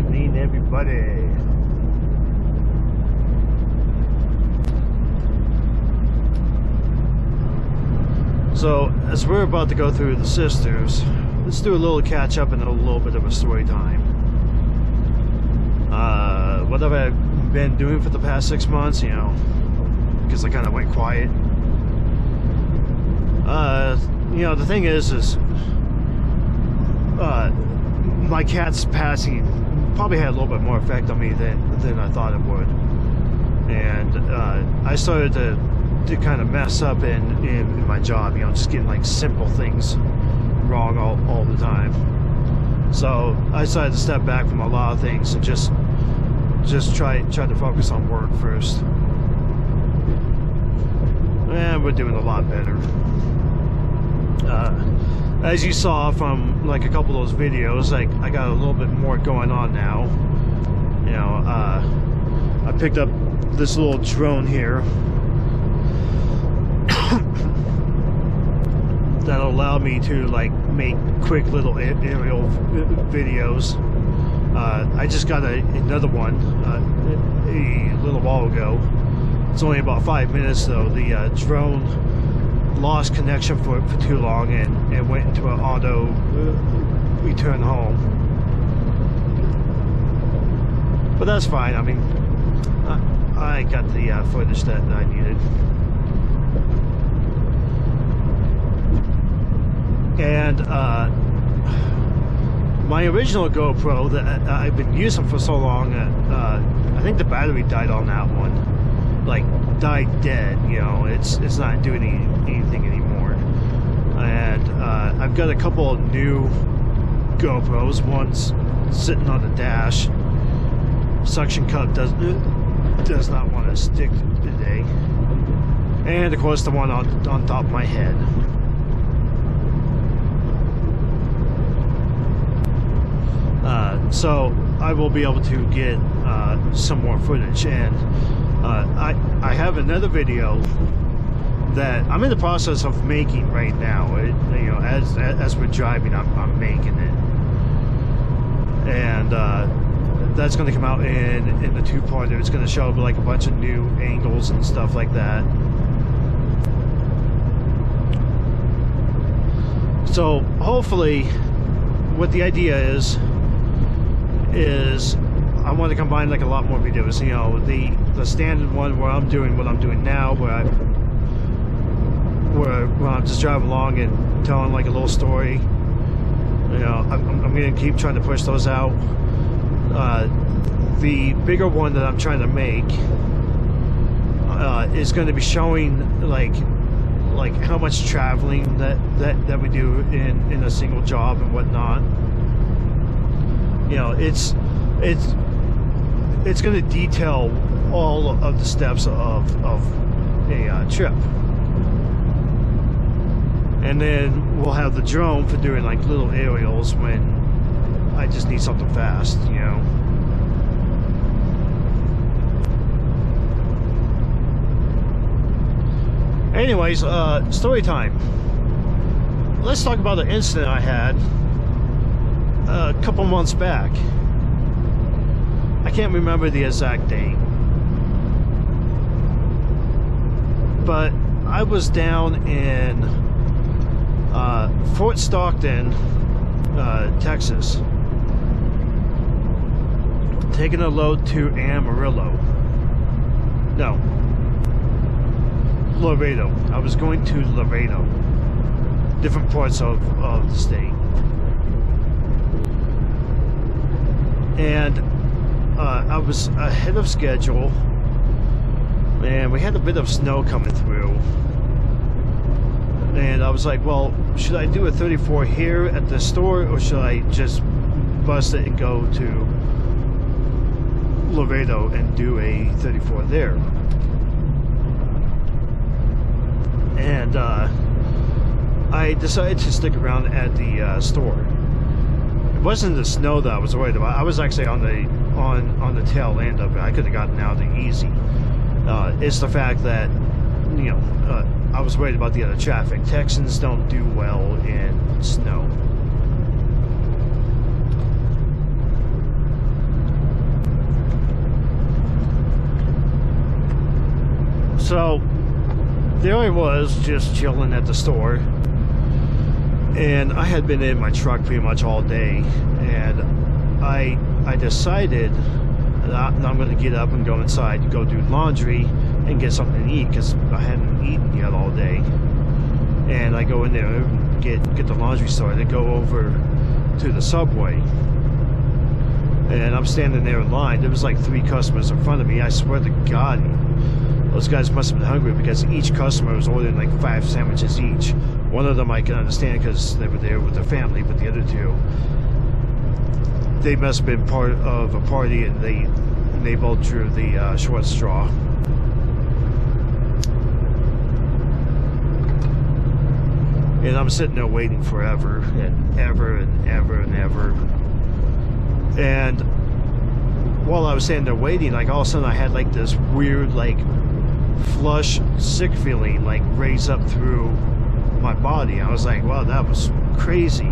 evening, everybody. So, as we're about to go through the Sisters, let's do a little catch up and a little bit of a story time. What have I been doing for the past 6 months? You know, because I kind of went quiet. You know, the thing is my cat's passing probably had a little bit more effect on me than I thought it would, and I started to kind of mess up in my job. You know, just getting like simple things wrong all the time. So I decided to step back from a lot of things and just try to focus on work first. And we're doing a lot better. As you saw from like a couple of those videos, like I got a little bit more going on now. You know, I picked up this little drone here that'll allow me to like make quick little aerial videos. I just got another one a little while ago. It's only about 5 minutes though. The drone lost connection for too long and went into an auto return home. But that's fine. I mean, I got the footage that I needed. And my original GoPro that I've been using for so long, I think the battery died on that one. Like, died dead, you know. It's not doing anything anymore. And I've got a couple of new GoPros. One's sitting on the dash. Suction cup does not want to stick today. And of course the one on top of my head. So I will be able to get some more footage, and I have another video that I'm in the process of making right now. You know, as we're driving, I'm making it, and that's going to come out in the two-parter. It's going to show like a bunch of new angles and stuff like that. So hopefully, what the idea is I want to combine like a lot more videos. You know, the standard one where I'm doing what I'm doing now, where I'm just driving along and telling like a little story. You know, I'm going to keep trying to push those out. The bigger one that I'm trying to make is going to be showing like how much traveling that we do in a single job and whatnot. You know, it's going to detail all of the steps of a trip, and then we'll have the drone for doing like little aerials when I just need something fast, you know. Anyways, story time. Let's talk about an incident I had a couple months back. I can't remember the exact date, but I was down in Fort Stockton, Texas, taking a load to Amarillo. No, Laredo. I was going to Laredo, different parts of the state. And I was ahead of schedule, and we had a bit of snow coming through, and I was like, well, should I do a 34 here at the store, or should I just bust it and go to Laredo and do a 34 there? And I decided to stick around at the store. It wasn't the snow that I was worried about. I was actually on the tail end of it. I could have gotten out easy. It's the fact that, you know, I was worried about the other traffic. Texans don't do well in snow. So there I was, just chilling at the store, and I had been in my truck pretty much all day, and I decided that I'm going to get up and go inside, go do laundry, and get something to eat, because I hadn't eaten yet all day. And I go in there and get the laundry started, and go over to the Subway. And I'm standing there in line. There was like 3 customers in front of me. I swear to God, those guys must have been hungry, because each customer was ordering like 5 sandwiches each. One of them I can understand because they were there with their family, but the other 2, they must have been part of a party, and they both drew the short straw. And I'm sitting there waiting forever and ever and ever and ever. And while I was sitting there waiting, like all of a sudden I had like this weird, like flush, sick feeling like raise up through my body. I was like, wow, that was crazy.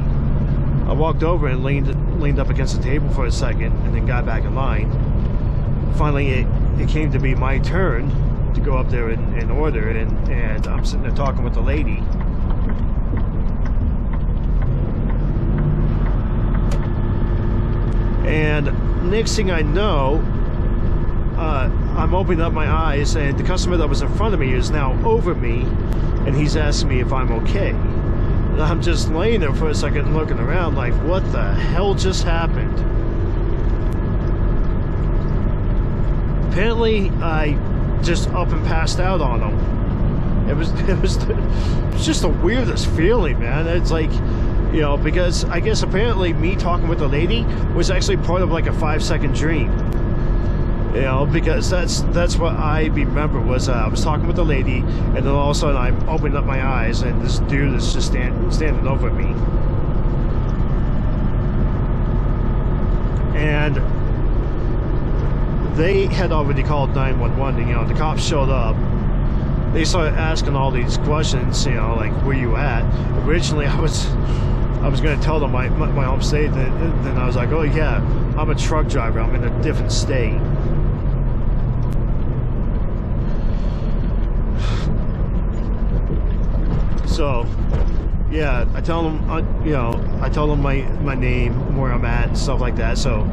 I walked over and leaned up against the table for a second, and then got back in line. Finally, it came to be my turn to go up there and order, and I'm sitting there talking with the lady. And next thing I know, I'm opening up my eyes, and the customer that was in front of me is now over me, and he's asking me if I'm okay. And I'm just laying there for a second looking around like, what the hell just happened? Apparently, I just up and passed out on him. It was just the weirdest feeling, man. It's like, you know, because I guess apparently me talking with the lady was actually part of like a 5-second dream. You know, because that's what I remember was I was talking with the lady, and then all of a sudden I'm opening up my eyes, and this dude is just standing over me. And they had already called 911. You know, the cops showed up. They started asking all these questions, you know, like, where you at? Originally, I was going to tell them my home state. Then I was like, oh yeah, I'm a truck driver. I'm in a different state. So, yeah, I tell them, you know, I tell them my name, where I'm at, and stuff like that. So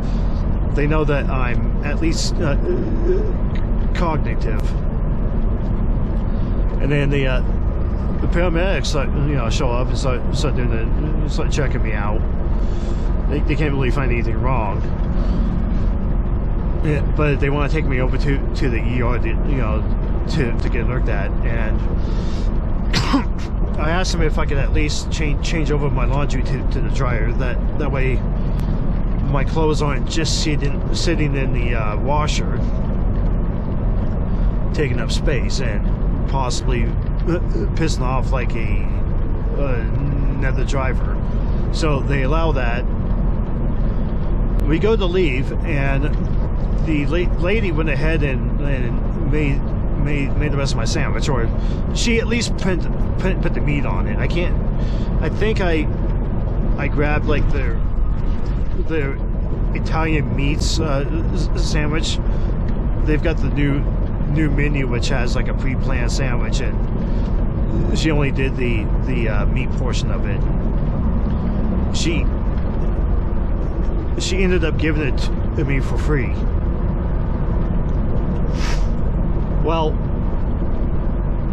they know that I'm at least cognitive. And then the paramedics, you know, show up and start checking me out. They can't really find anything wrong. Yeah, but they want to take me over to the ER, you know, to get looked at. And I asked them if I could at least change over my laundry to the dryer. That way, my clothes aren't just sitting in the washer, taking up space and possibly pissing off like another driver. So they allow that. We go to leave, and the lady went ahead and made the rest of my sandwich, or she at least put the meat on it. I think I grabbed like their Italian meats sandwich. They've got the new menu, which has like a pre-planned sandwich, and she only did the meat portion of it. She ended up giving it to me for free. Well,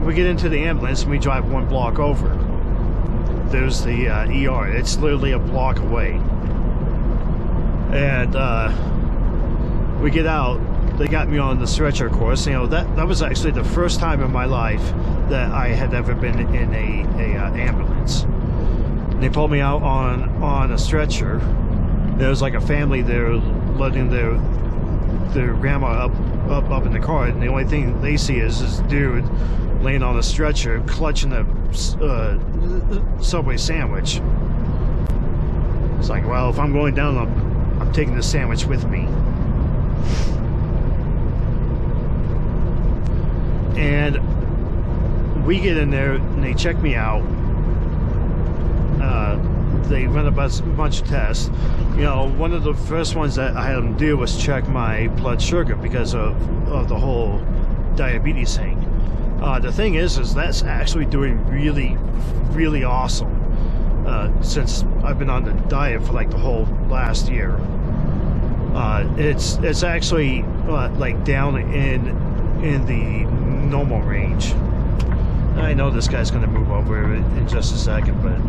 we get into the ambulance and we drive 1 block over. There's the ER. It's literally a block away. And we get out. They got me on the stretcher course. You know, that was actually the first time in my life that I had ever been in a ambulance. They pulled me out on a stretcher. There was like a family there letting their grandma up in the car, and the only thing they see is this dude laying on a stretcher clutching a Subway sandwich. It's like, well, if I'm going down, I'm taking the sandwich with me. And we get in there and they check me out. They run a bunch of tests. You know, one of the first ones that I had them do was check my blood sugar because of the whole diabetes thing. The thing is that's actually doing really, really awesome. Since I've been on the diet for like the whole last year, it's actually like down in the normal range. I know this guy's going to move over in just a second, but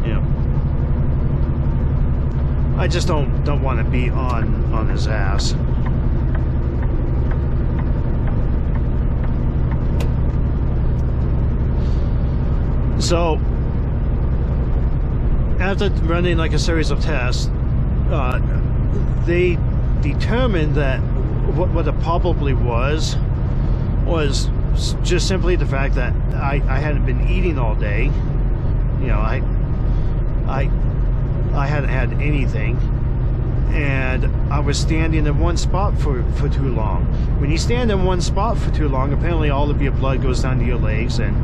yeah, I just don't want to be on his ass. So after running like a series of tests, they determined that what it probably was just simply the fact that I hadn't been eating all day. You know, I hadn't had anything, and I was standing in one spot for too long. When you stand in one spot for too long, apparently all of your blood goes down to your legs, and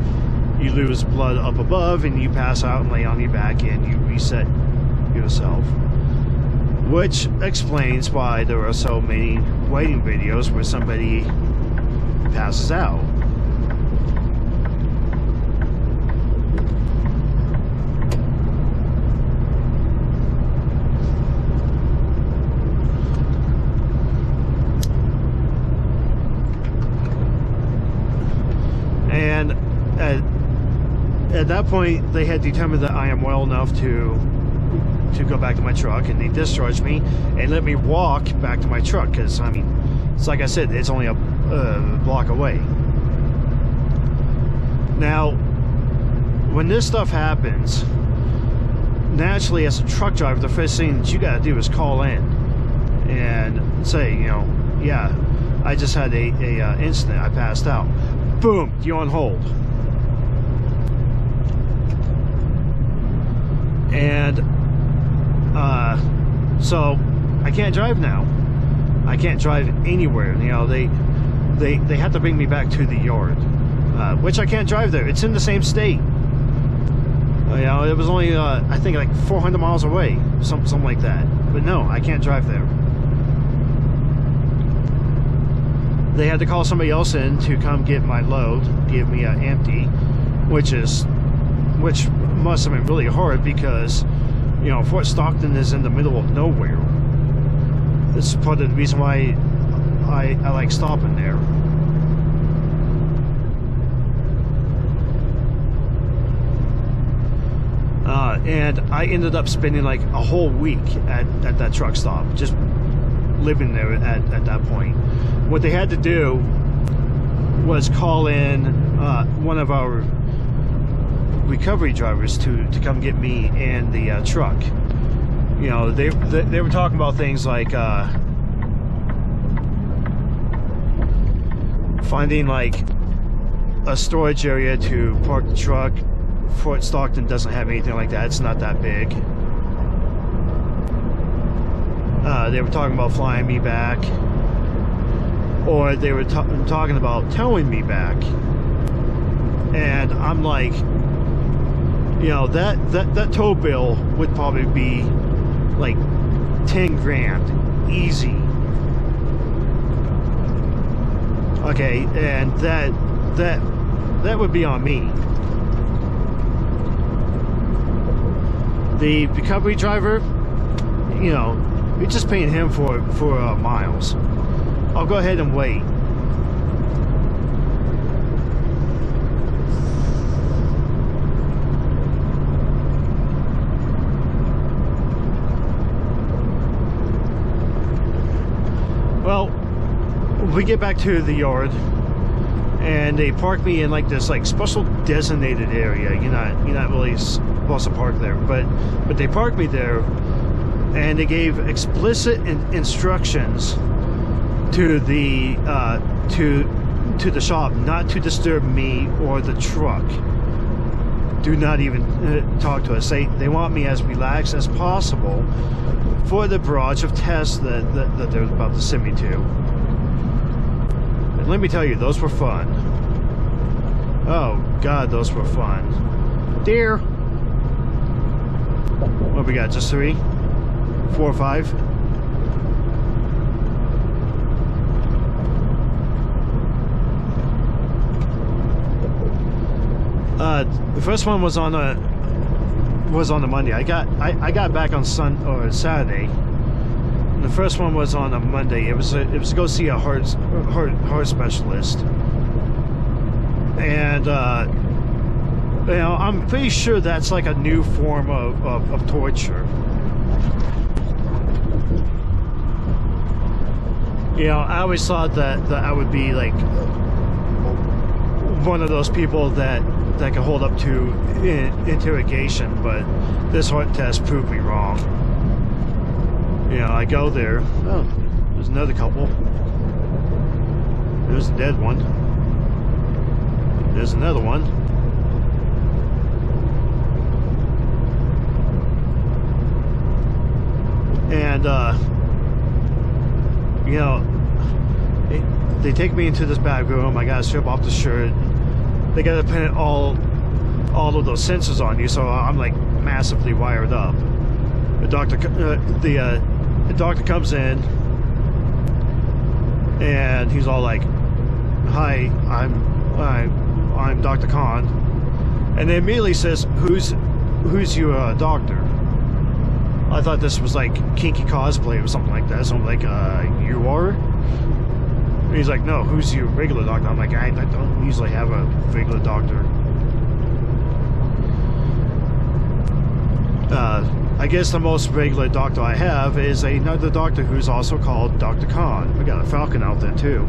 you lose blood up above, and you pass out and lay on your back, and you reset yourself. Which explains why there are so many waiting videos where somebody passes out. And at that point, they had determined that I am well enough to go back to my truck, and they discharged me and let me walk back to my truck, because I mean, it's like I said, it's only a block away. Now, when this stuff happens, naturally as a truck driver, the first thing that you got to do is call in and say, you know, yeah, I just had a incident, I passed out. Boom, you're on hold. And so I can't drive now. I can't drive anywhere. You know, they have to bring me back to the yard, which I can't drive there. It's in the same state. You know, it was only I think like 400 miles away, something like that. But no, I can't drive there. They had to call somebody else in to come get my load, give me an empty, which must have been really hard, because, you know, Fort Stockton is in the middle of nowhere. This is part of the reason why I like stopping there. And I ended up spending like a whole week at that truck stop, just living there at that point. What they had to do was call in one of our recovery drivers to come get me and the truck. You know, they were talking about things like finding like a storage area to park the truck. Fort Stockton doesn't have anything like that. It's not that big. They were talking about flying me back, or they were talking about towing me back. And I'm like, you know, that tow bill would probably be like 10 grand easy. Okay, and that would be on me. The recovery driver, you know, you're just paying him for miles. I'll go ahead and wait. Well, we get back to the yard, and they park me in like this like special designated area. You're not really supposed to park there, but they parked me there, and they gave explicit instructions to the to the shop not to disturb me or the truck. Do not even talk to us. They want me as relaxed as possible for the barrage of tests that they're about to send me to. And let me tell you, those were fun. Oh God, those were fun. Deer. What we got? Just 3, 4, 5. The first one was on a Monday. I got back on Saturday. The first one was on a Monday. It was to go see a heart specialist, and you know, I'm pretty sure that's like a new form of torture. You know, I always thought that I would be like one of those people that could hold up to interrogation, but this heart test proved me wrong. You know, I go there. Oh, there's another couple. There's a dead one. There's another one. And you know, they take me into this back room. I gotta strip off the shirt. They gotta pin all of those sensors on you, so I'm like massively wired up. The doctor comes in, and he's all like, "Hi, I'm Dr. Khan," and then immediately says, "Who's your doctor?" I thought this was like kinky cosplay or something like that. So I'm like, "You are?" And he's like, "No, who's your regular doctor?" I'm like, I don't usually have a regular doctor. I guess the most regular doctor I have is another doctor who's also called Dr. Khan. We got a Falcon out there too.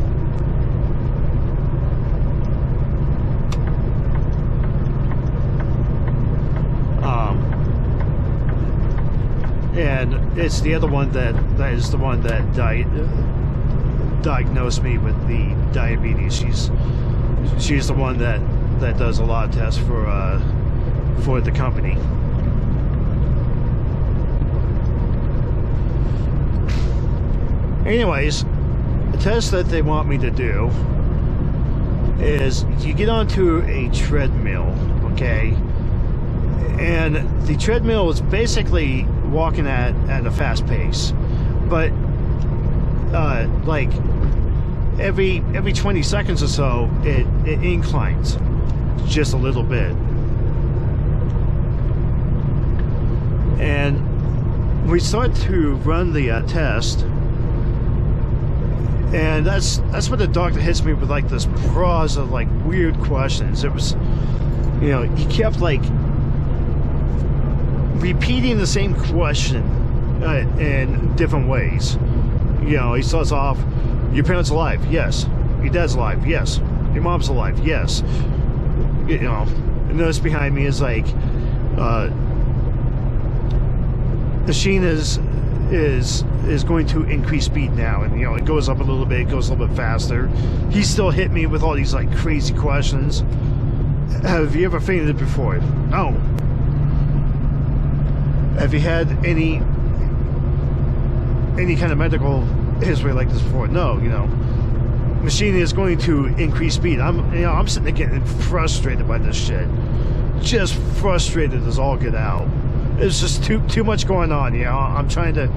And it's the other one that is the one that diagnosed me with the diabetes. She's the one that does a lot of tests for the company. Anyways, the test that they want me to do is you get onto a treadmill, okay? And the treadmill is basically walking at a fast pace, but like every 20 seconds or so it inclines just a little bit. And we start to run the test, and that's when the doctor hits me with like this barrage of like weird questions. It was, you know, he kept like repeating the same question in different ways. You know, he starts off, "Your parents alive?" "Yes." "Your dad's alive?" "Yes." "Your mom's alive?" "Yes." You know, and notice behind me is like, machine is going to increase speed now, and you know, it goes up a little bit, it goes a little bit faster. He still hit me with all these like crazy questions. "Have you ever fainted before?" "No." "Have you had any kind of medical history like this before?" "No." You know, machine is going to increase speed. I'm sitting there getting frustrated by this shit. Just frustrated as all get out. It's just too much going on. You know, I'm trying to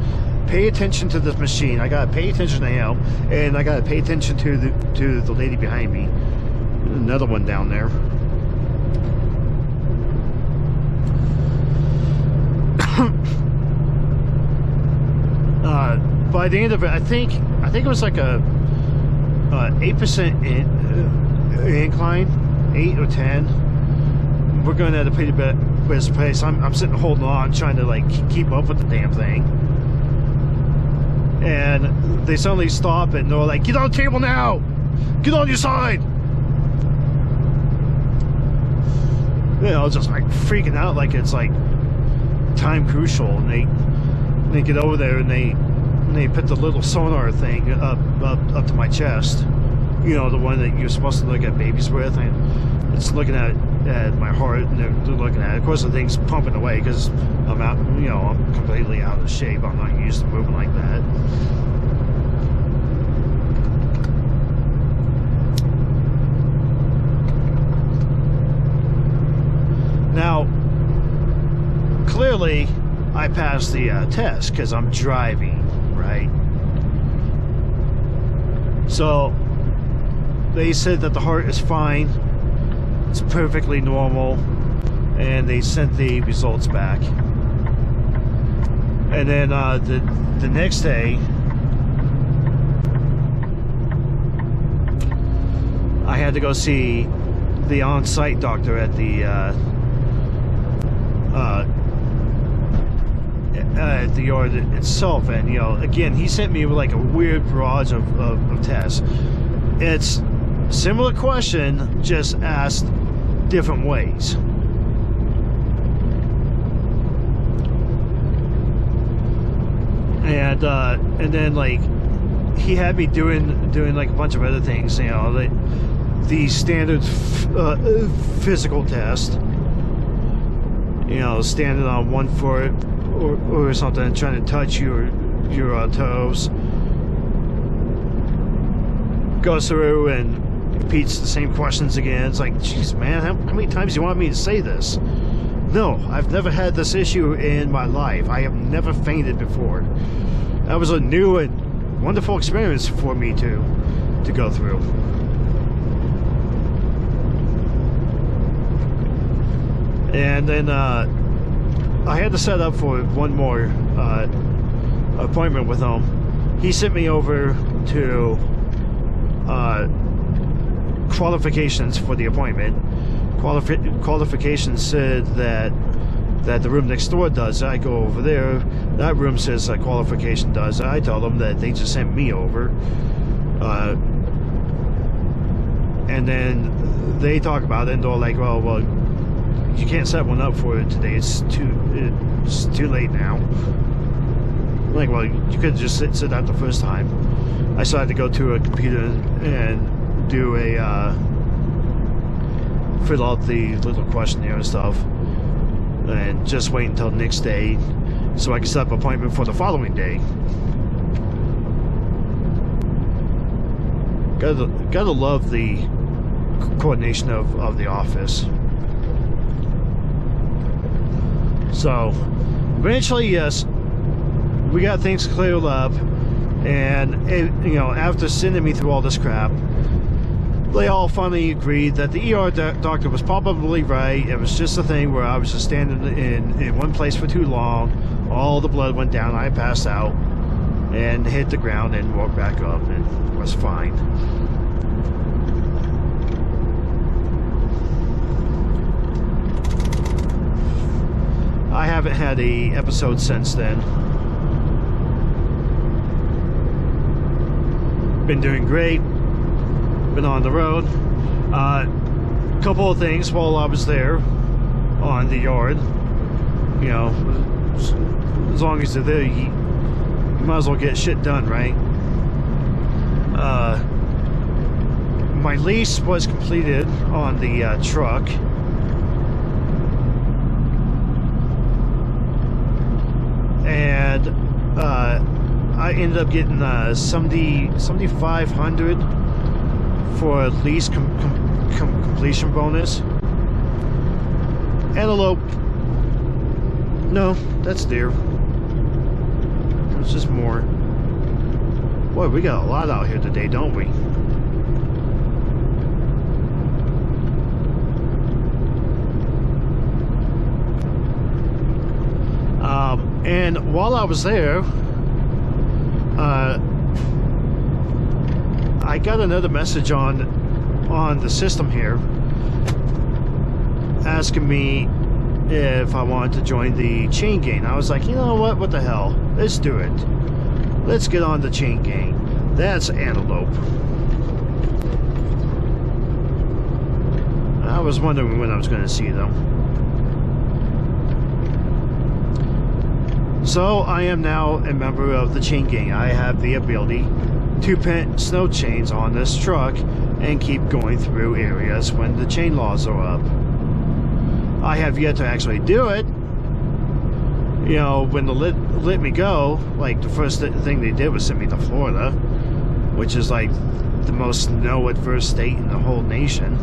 pay attention to this machine. I gotta pay attention to him, and I gotta pay attention to the lady behind me. Another one down there. By the end of it, I think it was like a 8% incline, 8 or 10. We're going at a pretty bit pace. I'm sitting holding on, trying to like keep up with the damn thing. And they suddenly stop and they're like, "Get on the table now! Get on your side!" You know, just like freaking out like it's like time crucial. And they get over there and they put the little sonar thing up to my chest. You know, the one that you're supposed to look at babies with, and it's looking at my heart, and they're looking at it. Of course, the thing's pumping away because I'm out. You know, I'm completely out of shape. I'm not used to moving like that. Now, clearly, I passed the test because I'm driving, right? So they said that the heart is fine. It's perfectly normal, and they sent the results back. And then the next day, I had to go see the on-site doctor at the yard itself, and again, he sent me like a weird barrage of tests. It's similar question, just asked different ways. And then like he had me doing like a bunch of other things, the standard physical test, standing on one foot or something, trying to touch your toes. Goes through and repeats the same questions again. It's like, geez, man, how many times do you want me to say this? No, I've never had this issue in my life. I have never fainted before. That was a new and wonderful experience for me to go through. And then I had to set up for one more appointment with him. He sent me over to qualifications for the appointment. Qualifications said that the room next door does. I go over there. That room says qualification does. I tell them that they just sent me over. And then they talk about it, and they're like, well, you can't set one up for it today. It's too late now. I'm like, well, you could just sit out the first time. I still had to go to a computer and do fill out the little questionnaire and stuff, and just wait until the next day so I can set up an appointment for the following day. Gotta love the coordination of the office. So eventually, yes, we got things cleared up, and after sending me through all this crap, they all finally agreed that the ER doctor was probably right. It was just a thing where I was just standing in one place for too long. All the blood went down. I passed out and hit the ground and woke back up and was fine. I haven't had a episode since then. Been doing great. Been on the road. Couple of things while I was there on the yard. As long as they're there, you might as well get shit done, right? My lease was completed on the truck. And I ended up getting $7,500 for a lease completion bonus. Antelope. No, that's deer. It's just more. Boy, we got a lot out here today, don't we? And while I was there, I got another message on the system here asking me if I wanted to join the chain gang. I was like, you know what the hell, let's do it. Let's get on the chain gang. That's Antelope. I was wondering when I was going to see them. So I am now a member of the chain gang. I have the ability to put snow chains on this truck and keep going through areas when the chain laws are up. I have yet to actually do it. When they let me go, like the first thing they did was send me to Florida, which is like the most snow-adverse state in the whole nation.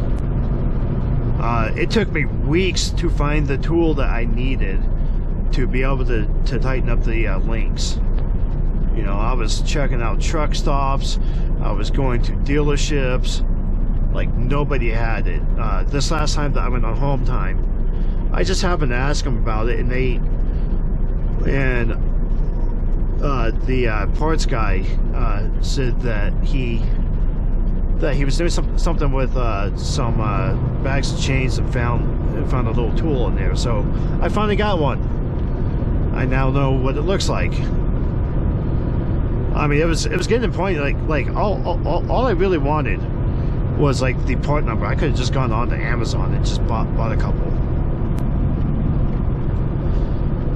It took me weeks to find the tool that I needed to be able to tighten up the links. I was checking out truck stops. I was going to dealerships. Like nobody had it. This last time that I went on home time, I just happened to ask them about it, and the parts guy said that he was doing something with some bags of chains and found a little tool in there. So I finally got one. I now know what it looks like. I mean, it was getting to the point like all I really wanted was like the part number. I could have just gone on to Amazon and just bought a couple.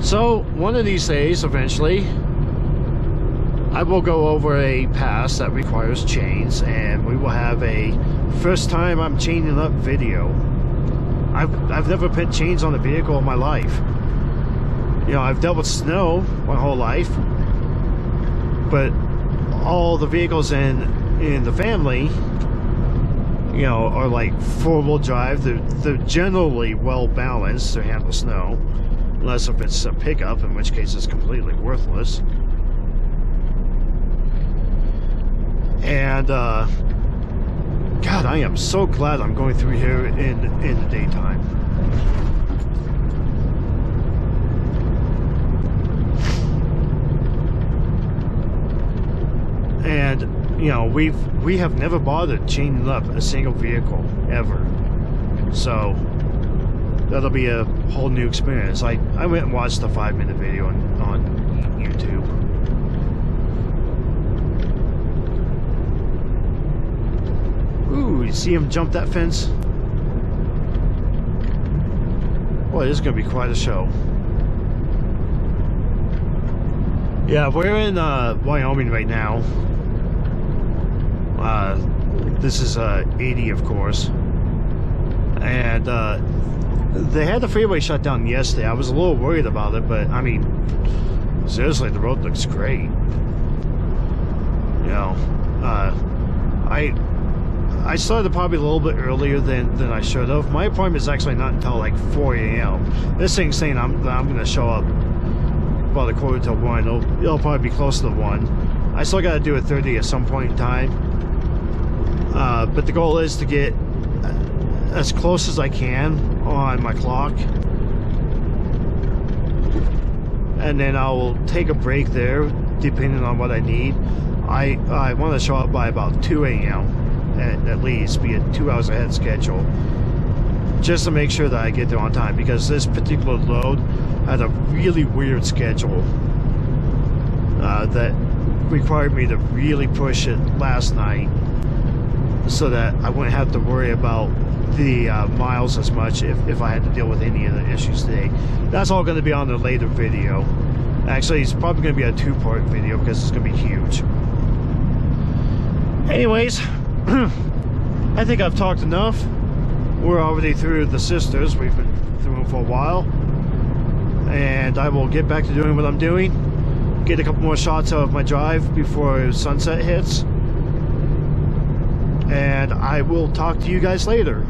So one of these days, eventually, I will go over a pass that requires chains, and we will have a first time I'm chaining up video. I've never put chains on a vehicle in my life. You know, I've dealt with snow my whole life, but all the vehicles in the family, you know, are like four-wheel drive. They're generally well balanced to handle snow, unless if it's a pickup, in which case it's completely worthless. And God, I am so glad I'm going through here in the daytime. And you know, we have never bothered chaining up a single vehicle ever, so that'll be a whole new experience. I went and watched the 5-minute video on YouTube. Ooh, you see him jump that fence? Boy, this is gonna be quite a show. Yeah, we're in Wyoming right now. This is 80, of course, and they had the freeway shut down yesterday. I was a little worried about it, but I mean, seriously, the road looks great. You know, I started probably a little bit earlier than I should have. My appointment is actually not until like 4 a.m. This thing's saying I'm going to show up about 1:45. It'll probably be close to 1. I still got to do a 30 at some point in time. But the goal is to get as close as I can on my clock, and then I'll take a break there depending on what I need. I want to show up by about 2 a.m. at least, be a 2 hours ahead schedule, just to make sure that I get there on time, because this particular load had a really weird schedule that required me to really push it last night, so that I wouldn't have to worry about the miles as much if I had to deal with any of the issues today. That's all going to be on the later video. Actually, it's probably going to be a 2-part video because it's going to be huge. Anyways, I think I've talked enough. We're already through the Sisters. We've been through them for a while, and I will get back to doing what I'm doing. Get a couple more shots of my drive before sunset hits, and I will talk to you guys later.